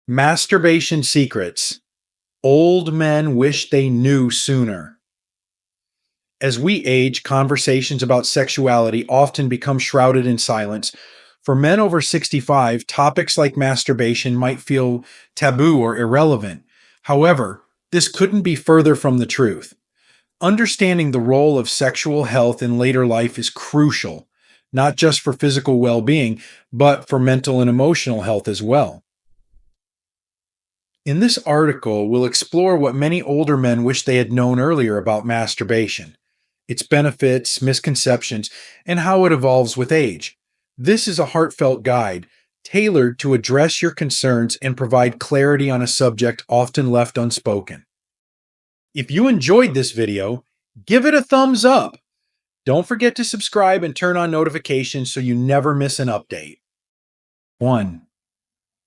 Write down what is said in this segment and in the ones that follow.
Masturbation secrets. Old men wish they knew sooner. As we age, conversations about sexuality often become shrouded in silence. For men over 65, topics like masturbation might feel taboo or irrelevant. However, this couldn't be further from the truth. Understanding the role of sexual health in later life is crucial, not just for physical well being, but for mental and emotional health as well. In this article, we'll explore what many older men wish they had known earlier about masturbation, its benefits, misconceptions, and how it evolves with age. This is a heartfelt guide, tailored to address your concerns and provide clarity on a subject often left unspoken. If you enjoyed this video, give it a thumbs up. Don't forget to subscribe and turn on notifications so you never miss an update. 1.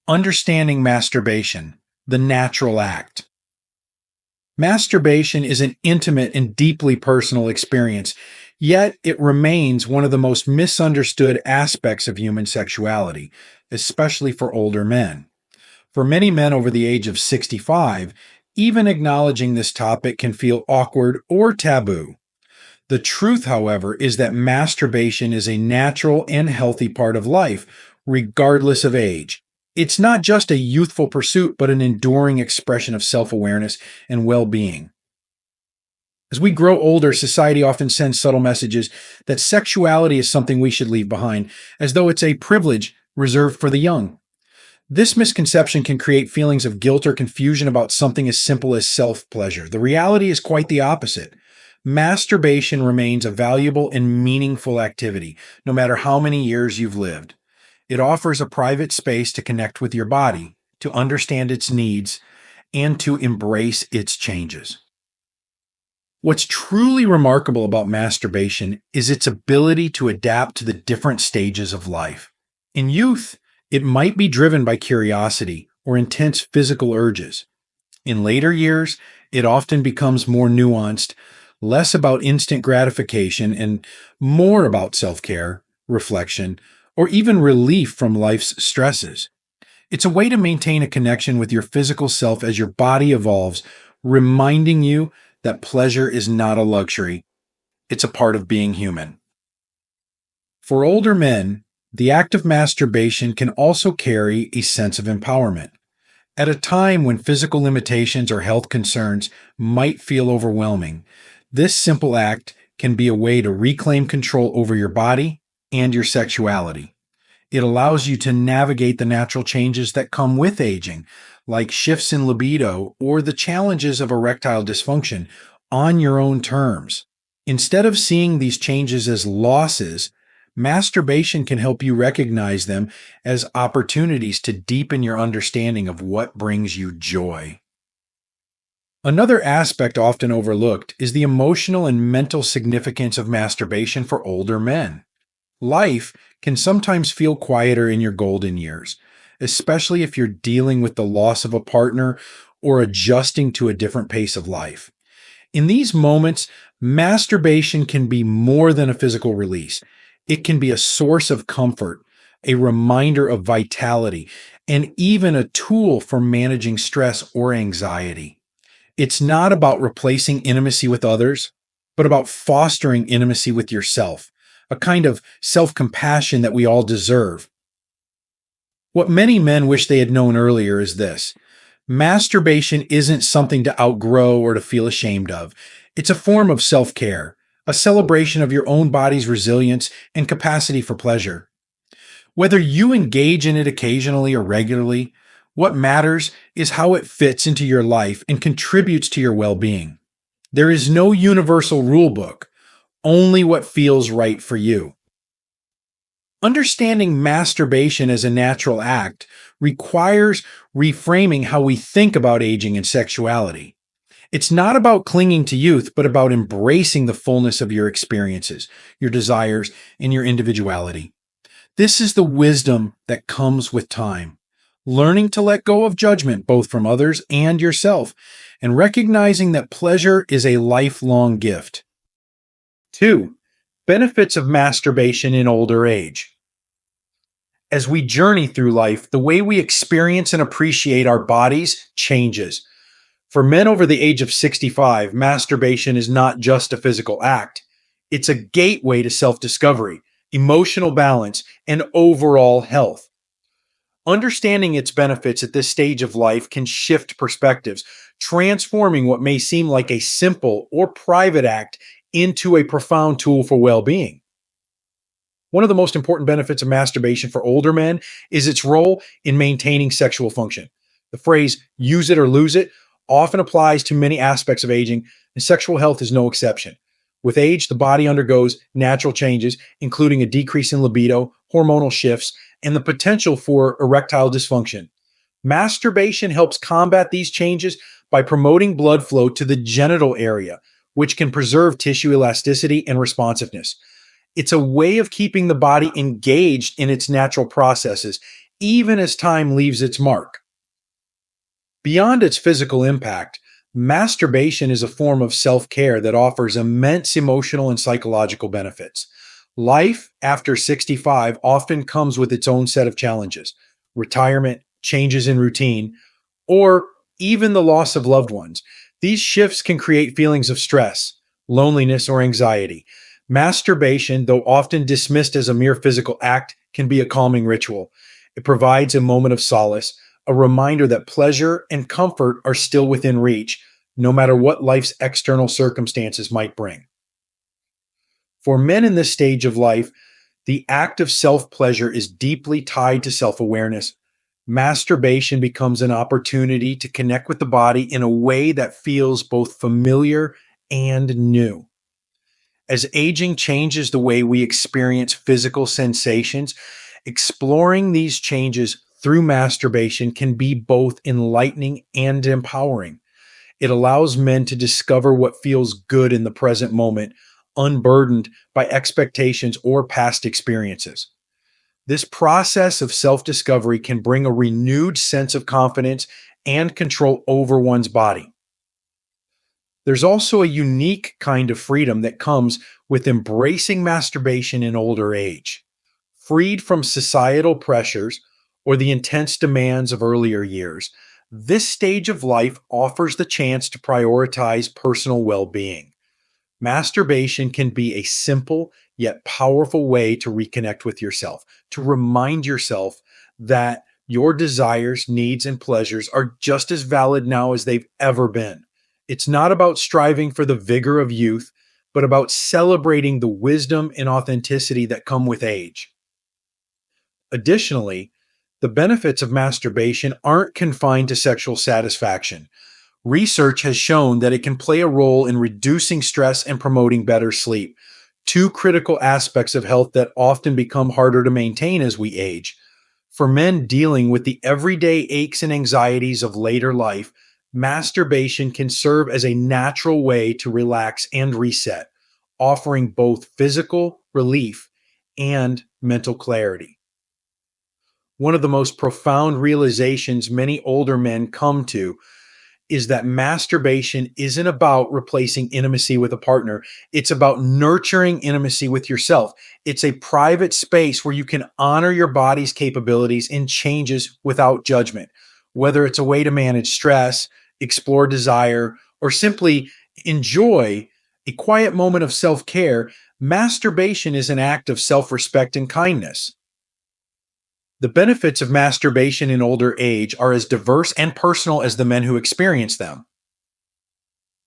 Understanding masturbation. The natural act. Masturbation is an intimate and deeply personal experience, yet it remains one of the most misunderstood aspects of human sexuality, especially for older men. For many men over the age of 65, even acknowledging this topic can feel awkward or taboo. The truth, however, is that masturbation is a natural and healthy part of life, regardless of age. It's not just a youthful pursuit, but an enduring expression of self-awareness and well-being. As we grow older, society often sends subtle messages that sexuality is something we should leave behind, as though it's a privilege reserved for the young. This misconception can create feelings of guilt or confusion about something as simple as self-pleasure. The reality is quite the opposite. Masturbation remains a valuable and meaningful activity, no matter how many years you've lived. It offers a private space to connect with your body, to understand its needs, and to embrace its changes. What's truly remarkable about masturbation is its ability to adapt to the different stages of life. In youth, it might be driven by curiosity or intense physical urges. In later years, it often becomes more nuanced, less about instant gratification and more about self-care, reflection, or even relief from life's stresses. It's a way to maintain a connection with your physical self as your body evolves, reminding you that pleasure is not a luxury. It's a part of being human. For older men, the act of masturbation can also carry a sense of empowerment. At a time when physical limitations or health concerns might feel overwhelming, this simple act can be a way to reclaim control over your body and your sexuality. It allows you to navigate the natural changes that come with aging, like shifts in libido or the challenges of erectile dysfunction, on your own terms. Instead of seeing these changes as losses, masturbation can help you recognize them as opportunities to deepen your understanding of what brings you joy. Another aspect often overlooked is the emotional and mental significance of masturbation for older men. Life can sometimes feel quieter in your golden years, especially if you're dealing with the loss of a partner or adjusting to a different pace of life. In these moments, masturbation can be more than a physical release. It can be a source of comfort, a reminder of vitality, and even a tool for managing stress or anxiety. It's not about replacing intimacy with others, but about fostering intimacy with yourself, a kind of self-compassion that we all deserve. What many men wish they had known earlier is this: masturbation isn't something to outgrow or to feel ashamed of. It's a form of self-care, a celebration of your own body's resilience and capacity for pleasure. Whether you engage in it occasionally or regularly, what matters is how it fits into your life and contributes to your well-being. There is no universal rule book, only what feels right for you. Understanding masturbation as a natural act requires reframing how we think about aging and sexuality. It's not about clinging to youth, but about embracing the fullness of your experiences, your desires, and your individuality. This is the wisdom that comes with time, learning to let go of judgment both from others and yourself, and recognizing that pleasure is a lifelong gift. 2. Benefits of masturbation in older age. As we journey through life, the way we experience and appreciate our bodies changes. For men over the age of 65, masturbation is not just a physical act, it's a gateway to self discovery, emotional balance, and overall health. Understanding its benefits at this stage of life can shift perspectives, transforming what may seem like a simple or private act into a profound tool for well being. One of the most important benefits of masturbation for older men is its role in maintaining sexual function. The phrase use it or lose it often applies to many aspects of aging, and sexual health is no exception. With age, the body undergoes natural changes, including a decrease in libido, hormonal shifts, and the potential for erectile dysfunction. Masturbation helps combat these changes by promoting blood flow to the genital area, which can preserve tissue elasticity and responsiveness. It's a way of keeping the body engaged in its natural processes, even as time leaves its mark. Beyond its physical impact, masturbation is a form of self care that offers immense emotional and psychological benefits. Life after 65 often comes with its own set of challenges: retirement, changes in routine, or even the loss of loved ones. These shifts can create feelings of stress, loneliness, or anxiety. Masturbation, though often dismissed as a mere physical act, can be a calming ritual. It provides a moment of solace, a reminder that pleasure and comfort are still within reach, no matter what life's external circumstances might bring. For men in this stage of life, the act of self pleasure is deeply tied to self awareness. Masturbation becomes an opportunity to connect with the body in a way that feels both familiar and new. As aging changes the way we experience physical sensations, exploring these changes through masturbation can be both enlightening and empowering. It allows men to discover what feels good in the present moment, unburdened by expectations or past experiences. This process of self discovery can bring a renewed sense of confidence and control over one's body. There's also a unique kind of freedom that comes with embracing masturbation in older age. Freed from societal pressures or the intense demands of earlier years, this stage of life offers the chance to prioritize personal well being. Masturbation can be a simple yet powerful way to reconnect with yourself, to remind yourself that your desires, needs, and pleasures are just as valid now as they've ever been. It's not about striving for the vigor of youth, but about celebrating the wisdom and authenticity that come with age. Additionally, the benefits of masturbation aren't confined to sexual satisfaction. Research has shown that it can play a role in reducing stress and promoting better sleep, two critical aspects of health that often become harder to maintain as we age. For men dealing with the everyday aches and anxieties of later life, masturbation can serve as a natural way to relax and reset, offering both physical relief and mental clarity. One of the most profound realizations many older men come to is that masturbation isn't about replacing intimacy with a partner. It's about nurturing intimacy with yourself. It's a private space where you can honor your body's capabilities and changes without judgment. Whether it's a way to manage stress, explore desire, or simply enjoy a quiet moment of self care, masturbation is an act of self respect and kindness. The benefits of masturbation in older age are as diverse and personal as the men who experience them.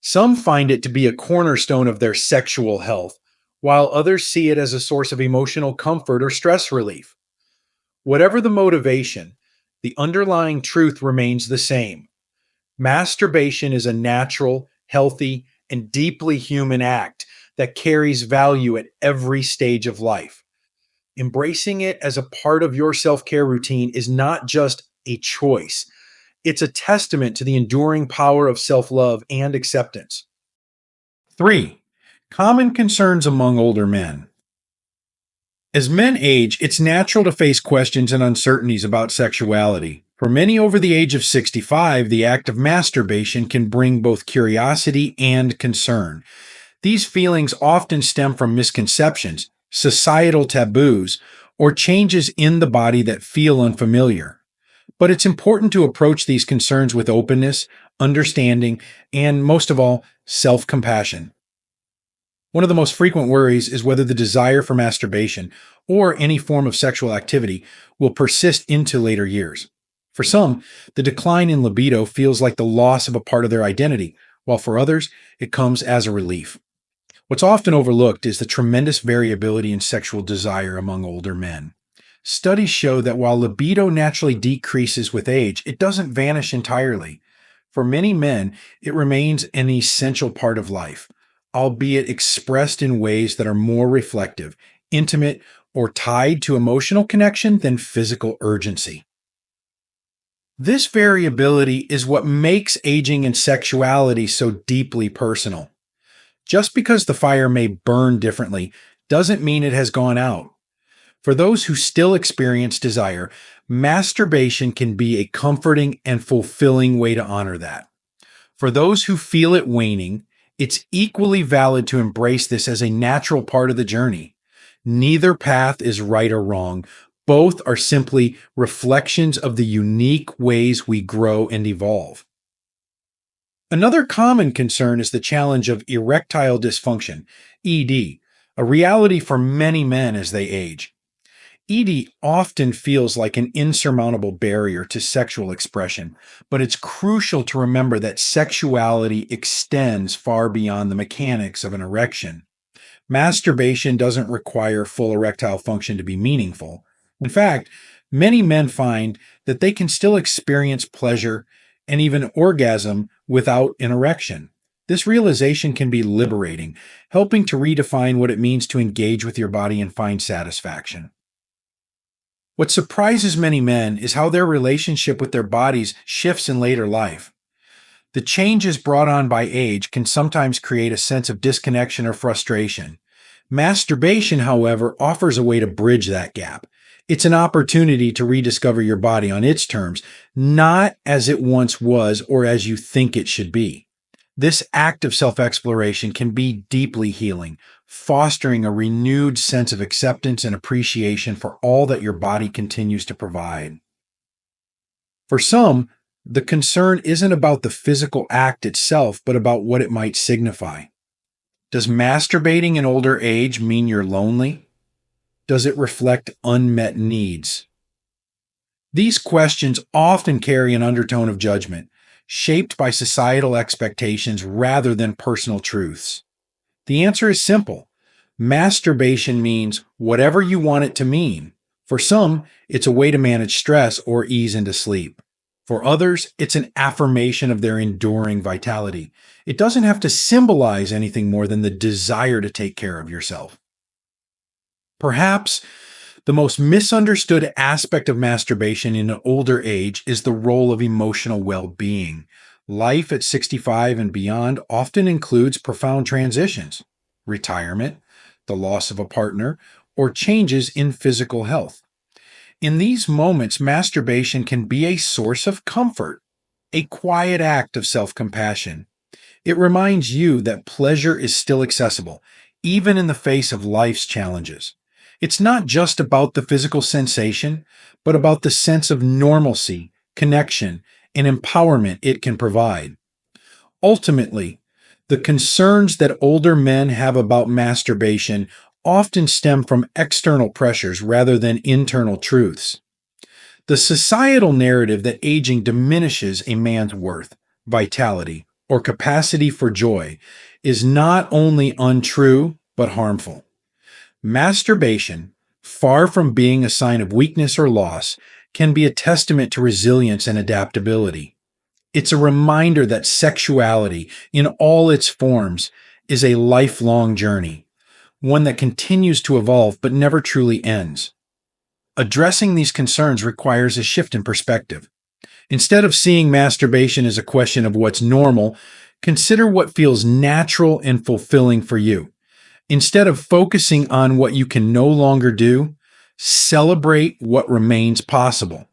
Some find it to be a cornerstone of their sexual health, while others see it as a source of emotional comfort or stress relief. Whatever the motivation, the underlying truth remains the same. Masturbation is a natural, healthy, and deeply human act that carries value at every stage of life. Embracing it as a part of your self care routine is not just a choice, it's a testament to the enduring power of self love and acceptance. 3. Common concerns among older men. As men age, it's natural to face questions and uncertainties about sexuality. For many over the age of 65, the act of masturbation can bring both curiosity and concern. These feelings often stem from misconceptions, societal taboos, or changes in the body that feel unfamiliar. But it's important to approach these concerns with openness, understanding, and most of all, self compassion. One of the most frequent worries is whether the desire for masturbation or any form of sexual activity will persist into later years. For some, the decline in libido feels like the loss of a part of their identity, while for others, it comes as a relief. What's often overlooked is the tremendous variability in sexual desire among older men. Studies show that while libido naturally decreases with age, it doesn't vanish entirely. For many men, it remains an essential part of life, albeit expressed in ways that are more reflective, intimate, or tied to emotional connection than physical urgency. This variability is what makes aging and sexuality so deeply personal. Just because the fire may burn differently doesn't mean it has gone out. For those who still experience desire, masturbation can be a comforting and fulfilling way to honor that. For those who feel it waning, it's equally valid to embrace this as a natural part of the journey. Neither path is right or wrong. Both are simply reflections of the unique ways we grow and evolve. Another common concern is the challenge of erectile dysfunction, ED, a reality for many men as they age. ED often feels like an insurmountable barrier to sexual expression, but it's crucial to remember that sexuality extends far beyond the mechanics of an erection. Masturbation doesn't require full erectile function to be meaningful. In fact, many men find that they can still experience pleasure and even orgasm without an erection. This realization can be liberating, helping to redefine what it means to engage with your body and find satisfaction. What surprises many men is how their relationship with their bodies shifts in later life. The changes brought on by age can sometimes create a sense of disconnection or frustration. Masturbation, however, offers a way to bridge that gap. It's an opportunity to rediscover your body on its terms, not as it once was or as you think it should be. This act of self-exploration can be deeply healing, fostering a renewed sense of acceptance and appreciation for all that your body continues to provide. For some, the concern isn't about the physical act itself, but about what it might signify. Does masturbating in older age mean you're lonely? Does it reflect unmet needs? These questions often carry an undertone of judgment, shaped by societal expectations rather than personal truths. The answer is simple. Masturbation means whatever you want it to mean. For some, it's a way to manage stress or ease into sleep. For others, it's an affirmation of their enduring vitality. It doesn't have to symbolize anything more than the desire to take care of yourself. Perhaps the most misunderstood aspect of masturbation in an older age is the role of emotional well-being. Life at 65 and beyond often includes profound transitions, retirement, the loss of a partner, or changes in physical health. In these moments, masturbation can be a source of comfort, a quiet act of self-compassion. It reminds you that pleasure is still accessible, even in the face of life's challenges. It's not just about the physical sensation, but about the sense of normalcy, connection, and empowerment it can provide. Ultimately, the concerns that older men have about masturbation often stem from external pressures rather than internal truths. The societal narrative that aging diminishes a man's worth, vitality, or capacity for joy is not only untrue, but harmful. Masturbation, far from being a sign of weakness or loss, can be a testament to resilience and adaptability. It's a reminder that sexuality, in all its forms, is a lifelong journey, one that continues to evolve but never truly ends. Addressing these concerns requires a shift in perspective. Instead of seeing masturbation as a question of what's normal, consider what feels natural and fulfilling for you. Instead of focusing on what you can no longer do, celebrate what remains possible.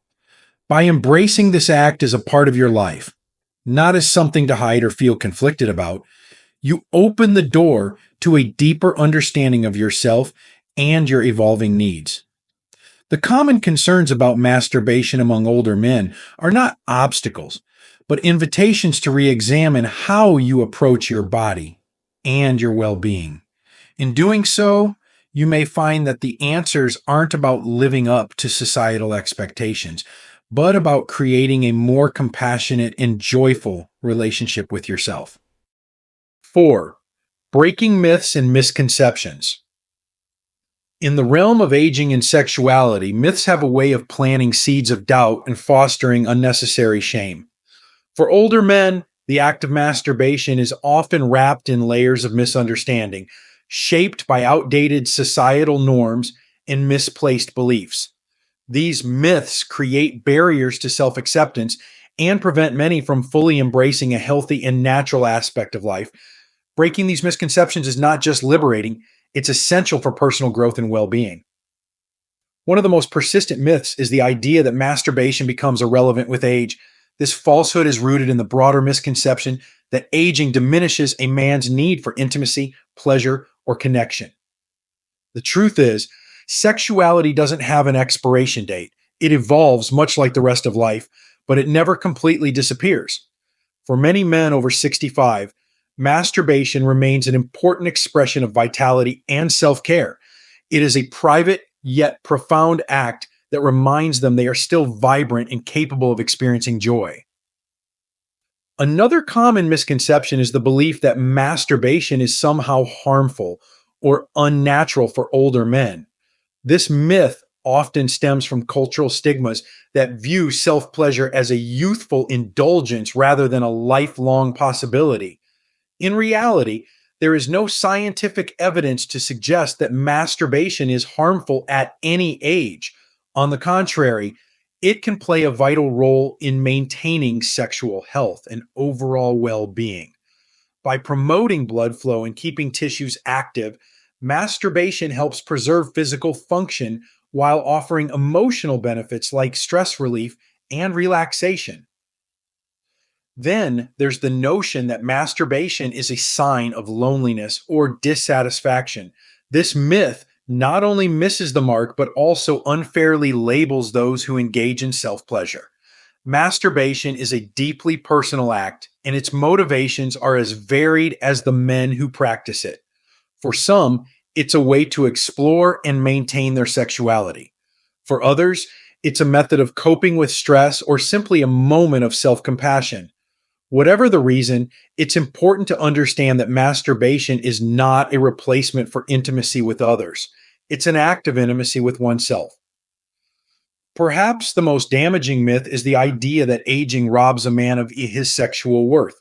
By embracing this act as a part of your life, not as something to hide or feel conflicted about, you open the door to a deeper understanding of yourself and your evolving needs. The common concerns about masturbation among older men are not obstacles, but invitations to re examine how you approach your body and your well being. In doing so, you may find that the answers aren't about living up to societal expectations, but about creating a more compassionate and joyful relationship with yourself. 4. Breaking myths and misconceptions. In the realm of aging and sexuality, myths have a way of planting seeds of doubt and fostering unnecessary shame. For older men, the act of masturbation is often wrapped in layers of misunderstanding, shaped by outdated societal norms and misplaced beliefs. These myths create barriers to self acceptance and prevent many from fully embracing a healthy and natural aspect of life. Breaking these misconceptions is not just liberating, it's essential for personal growth and well being. One of the most persistent myths is the idea that masturbation becomes irrelevant with age. This falsehood is rooted in the broader misconception that aging diminishes a man's need for intimacy, pleasure, or connection. The truth is, sexuality doesn't have an expiration date. It evolves much like the rest of life, but it never completely disappears. For many men over 65, masturbation remains an important expression of vitality and self care. It is a private yet profound act that reminds them they are still vibrant and capable of experiencing joy. Another common misconception is the belief that masturbation is somehow harmful or unnatural for older men. This myth often stems from cultural stigmas that view self pleasure as a youthful indulgence rather than a lifelong possibility. In reality, there is no scientific evidence to suggest that masturbation is harmful at any age. On the contrary, it can play a vital role in maintaining sexual health and overall well being. By promoting blood flow and keeping tissues active, masturbation helps preserve physical function while offering emotional benefits like stress relief and relaxation. Then there's the notion that masturbation is a sign of loneliness or dissatisfaction. This myth not only misses the mark, but also unfairly labels those who engage in self pleasure. Masturbation is a deeply personal act, and its motivations are as varied as the men who practice it. For some, it's a way to explore and maintain their sexuality. For others, it's a method of coping with stress or simply a moment of self compassion. Whatever the reason, it's important to understand that masturbation is not a replacement for intimacy with others. It's an act of intimacy with oneself. Perhaps the most damaging myth is the idea that aging robs a man of his sexual worth.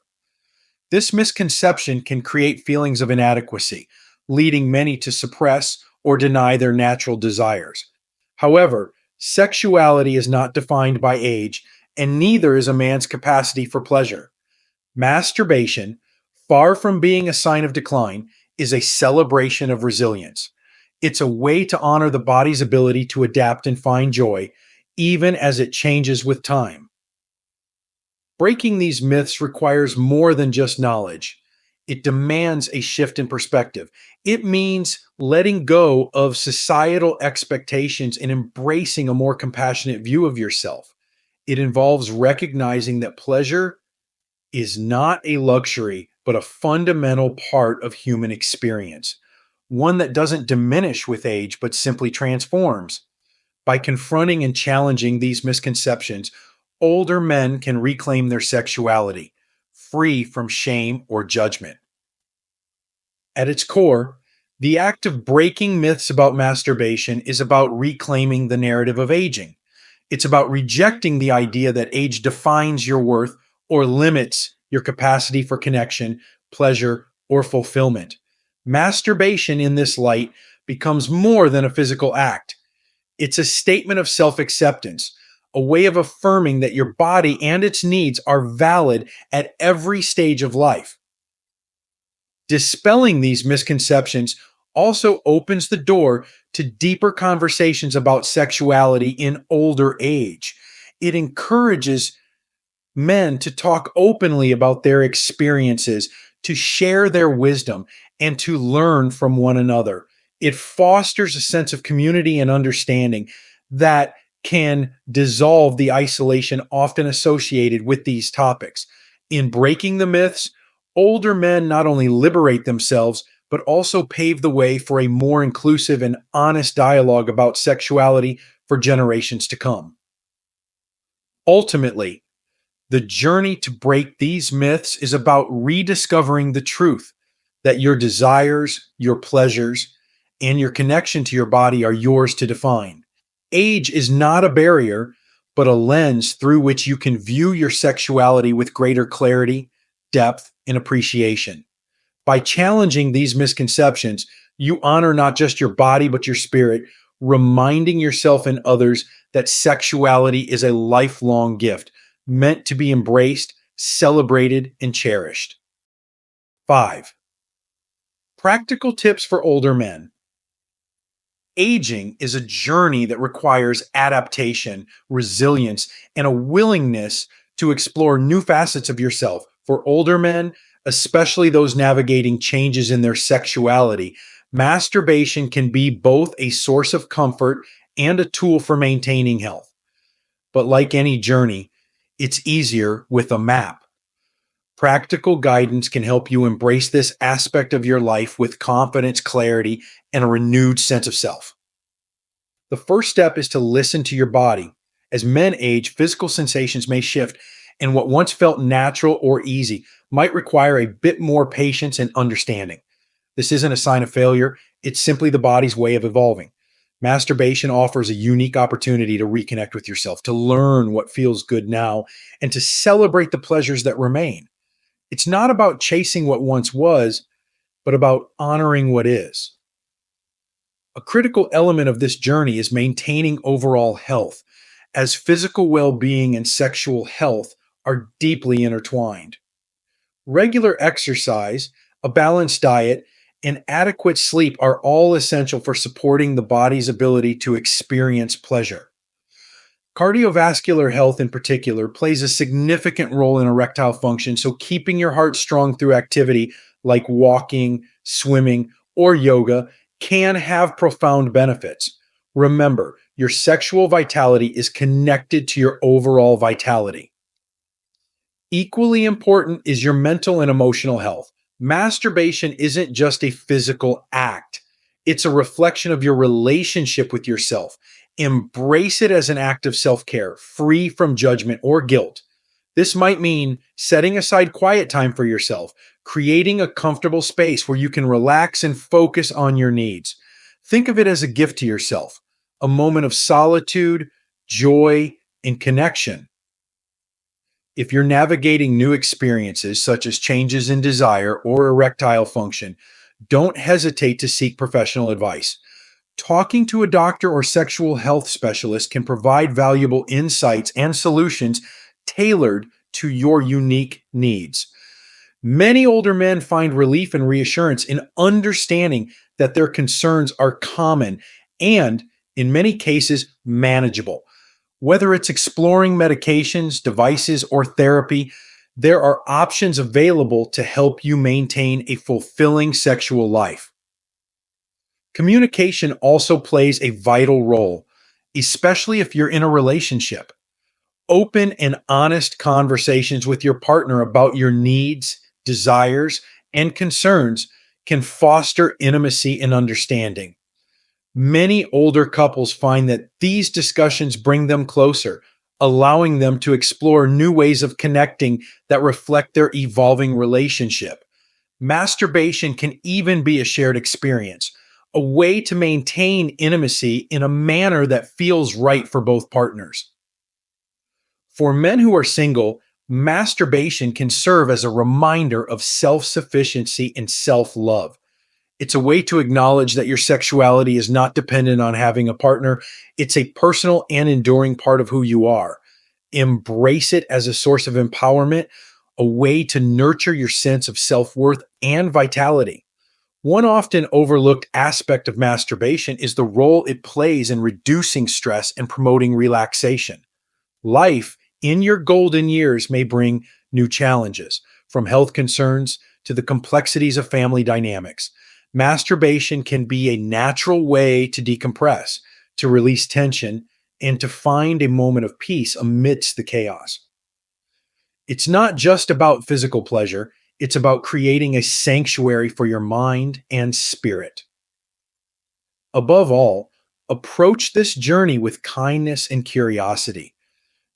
This misconception can create feelings of inadequacy, leading many to suppress or deny their natural desires. However, sexuality is not defined by age, and neither is a man's capacity for pleasure. Masturbation, far from being a sign of decline, is a celebration of resilience. It's a way to honor the body's ability to adapt and find joy, even as it changes with time. Breaking these myths requires more than just knowledge. It demands a shift in perspective. It means letting go of societal expectations and embracing a more compassionate view of yourself. It involves recognizing that pleasure is not a luxury, but a fundamental part of human experience, one that doesn't diminish with age, but simply transforms. By confronting and challenging these misconceptions, older men can reclaim their sexuality, free from shame or judgment. At its core, the act of breaking myths about masturbation is about reclaiming the narrative of aging. It's about rejecting the idea that age defines your worth or limits your capacity for connection, pleasure, or fulfillment. Masturbation in this light becomes more than a physical act. It's a statement of self acceptance, a way of affirming that your body and its needs are valid at every stage of life. Dispelling these misconceptions also opens the door to deeper conversations about sexuality in older age. It encourages men to talk openly about their experiences, to share their wisdom, and to learn from one another. It fosters a sense of community and understanding, that can dissolve the isolation often associated with these topics. In breaking the myths, older men not only liberate themselves, but also pave the way for a more inclusive and honest dialogue about sexuality for generations to come. Ultimately, the journey to break these myths is about rediscovering the truth that your desires, your pleasures, and your connection to your body are yours to define. Age is not a barrier, but a lens through which you can view your sexuality with greater clarity, depth, and appreciation. By challenging these misconceptions, you honor not just your body, but your spirit, reminding yourself and others that sexuality is a lifelong gift meant to be embraced, celebrated, and cherished. 5. Practical tips for older men. Aging is a journey that requires adaptation, resilience, and a willingness to explore new facets of yourself. For older men, especially those navigating changes in their sexuality, masturbation can be both a source of comfort and a tool for maintaining health. But like any journey, it's easier with a map. Practical guidance can help you embrace this aspect of your life with confidence, clarity, and a renewed sense of self. The first step is to listen to your body. As men age, physical sensations may shift, and what once felt natural or easy might require a bit more patience and understanding. This isn't a sign of failure, it's simply the body's way of evolving. Masturbation offers a unique opportunity to reconnect with yourself, to learn what feels good now, and to celebrate the pleasures that remain. It's not about chasing what once was, but about honoring what is. A critical element of this journey is maintaining overall health, as physical well being and sexual health are deeply intertwined. Regular exercise, a balanced diet, and adequate sleep are all essential for supporting the body's ability to experience pleasure. Cardiovascular health, in particular, plays a significant role in erectile function, so keeping your heart strong through activity like walking, swimming, or yoga can have profound benefits. Remember, your sexual vitality is connected to your overall vitality. Equally important is your mental and emotional health. Masturbation isn't just a physical act, it's a reflection of your relationship with yourself. Embrace it as an act of self care, free from judgment or guilt. This might mean setting aside quiet time for yourself, creating a comfortable space where you can relax and focus on your needs. Think of it as a gift to yourself, a moment of solitude, joy, and connection. If you're navigating new experiences, such as changes in desire or erectile function, don't hesitate to seek professional advice. Talking to a doctor or sexual health specialist can provide valuable insights and solutions tailored to your unique needs. Many older men find relief and reassurance in understanding that their concerns are common and, in many cases, manageable. Whether it's exploring medications, devices, or therapy, there are options available to help you maintain a fulfilling sexual life. Communication also plays a vital role, especially if you're in a relationship. Open and honest conversations with your partner about your needs, desires, and concerns can foster intimacy and understanding. Many older couples find that these discussions bring them closer, allowing them to explore new ways of connecting that reflect their evolving relationship. Masturbation can even be a shared experience, a way to maintain intimacy in a manner that feels right for both partners. For men who are single, masturbation can serve as a reminder of self sufficiency and self love. It's a way to acknowledge that your sexuality is not dependent on having a partner. It's a personal and enduring part of who you are. Embrace it as a source of empowerment, a way to nurture your sense of self worth and vitality. One often overlooked aspect of masturbation is the role it plays in reducing stress and promoting relaxation. Life in your golden years may bring new challenges, from health concerns to the complexities of family dynamics. Masturbation can be a natural way to decompress, to release tension, and to find a moment of peace amidst the chaos. It's not just about physical pleasure, it's about creating a sanctuary for your mind and spirit. Above all, approach this journey with kindness and curiosity.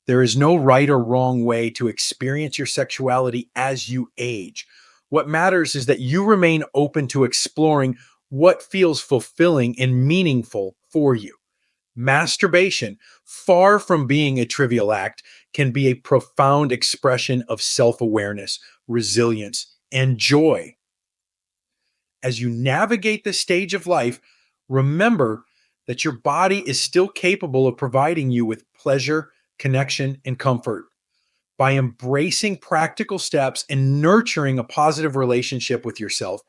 There is no right or wrong way to experience your sexuality as you age. What matters is that you remain open to exploring what feels fulfilling and meaningful for you. Masturbation, far from being a trivial act, can be a profound expression of self awareness, resilience, and joy. As you navigate this stage of life, remember that your body is still capable of providing you with pleasure, connection, and comfort. By embracing practical steps and nurturing a positive relationship with yourself,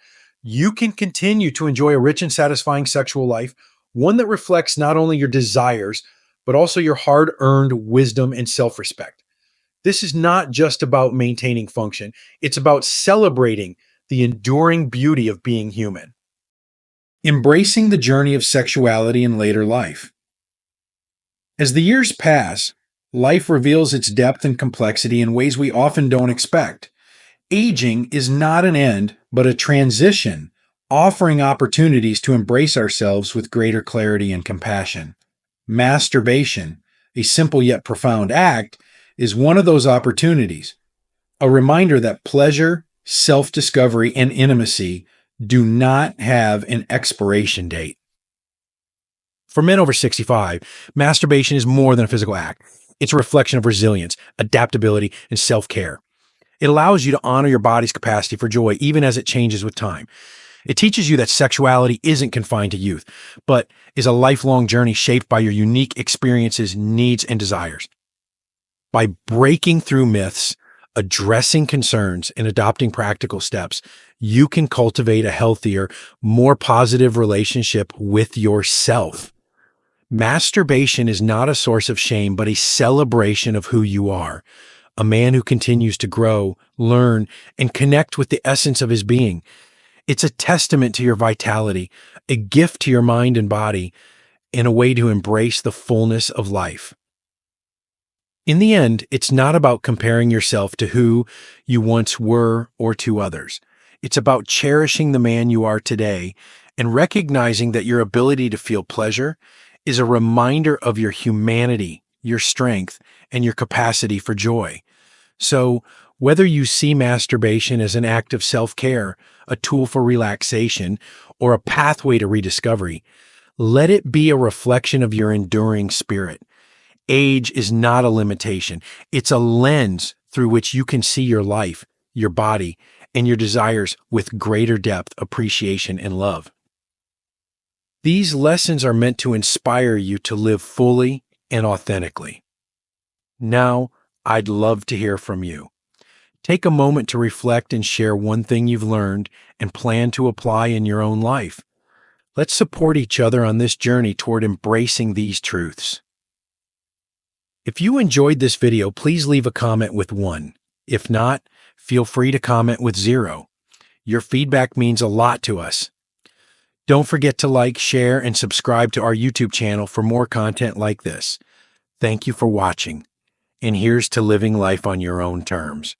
you can continue to enjoy a rich and satisfying sexual life, one that reflects not only your desires, but also your hard earned wisdom and self respect. This is not just about maintaining function, it's about celebrating the enduring beauty of being human. Embracing the journey of sexuality in later life. As the years pass, life reveals its depth and complexity in ways we often don't expect. Aging is not an end, but a transition, offering opportunities to embrace ourselves with greater clarity and compassion. Masturbation, a simple yet profound act, is one of those opportunities, a reminder that pleasure, self discovery, and intimacy do not have an expiration date. For men over 65, masturbation is more than a physical act. It's a reflection of resilience, adaptability, and self care. It allows you to honor your body's capacity for joy even as it changes with time. It teaches you that sexuality isn't confined to youth, but is a lifelong journey shaped by your unique experiences, needs, and desires. By breaking through myths, addressing concerns, and adopting practical steps, you can cultivate a healthier, more positive relationship with yourself. Masturbation is not a source of shame, but a celebration of who you are. A man who continues to grow, learn, and connect with the essence of his being. It's a testament to your vitality, a gift to your mind and body, and a way to embrace the fullness of life. In the end, it's not about comparing yourself to who you once were or to others. It's about cherishing the man you are today and recognizing that your ability to feel pleasure is a reminder of your humanity, your strength, and your capacity for joy. So, whether you see masturbation as an act of self-care, a tool for relaxation, or a pathway to rediscovery, let it be a reflection of your enduring spirit. Age is not a limitation. It's a lens through which you can see your life, your body, and your desires with greater depth, appreciation, and love. These lessons are meant to inspire you to live fully and authentically. Now, I'd love to hear from you. Take a moment to reflect and share one thing you've learned and plan to apply in your own life. Let's support each other on this journey toward embracing these truths. If you enjoyed this video, please leave a comment with 1. If not, feel free to comment with 0. Your feedback means a lot to us. Don't forget to like, share, and subscribe to our YouTube channel for more content like this. Thank you for watching, and here's to living life on your own terms.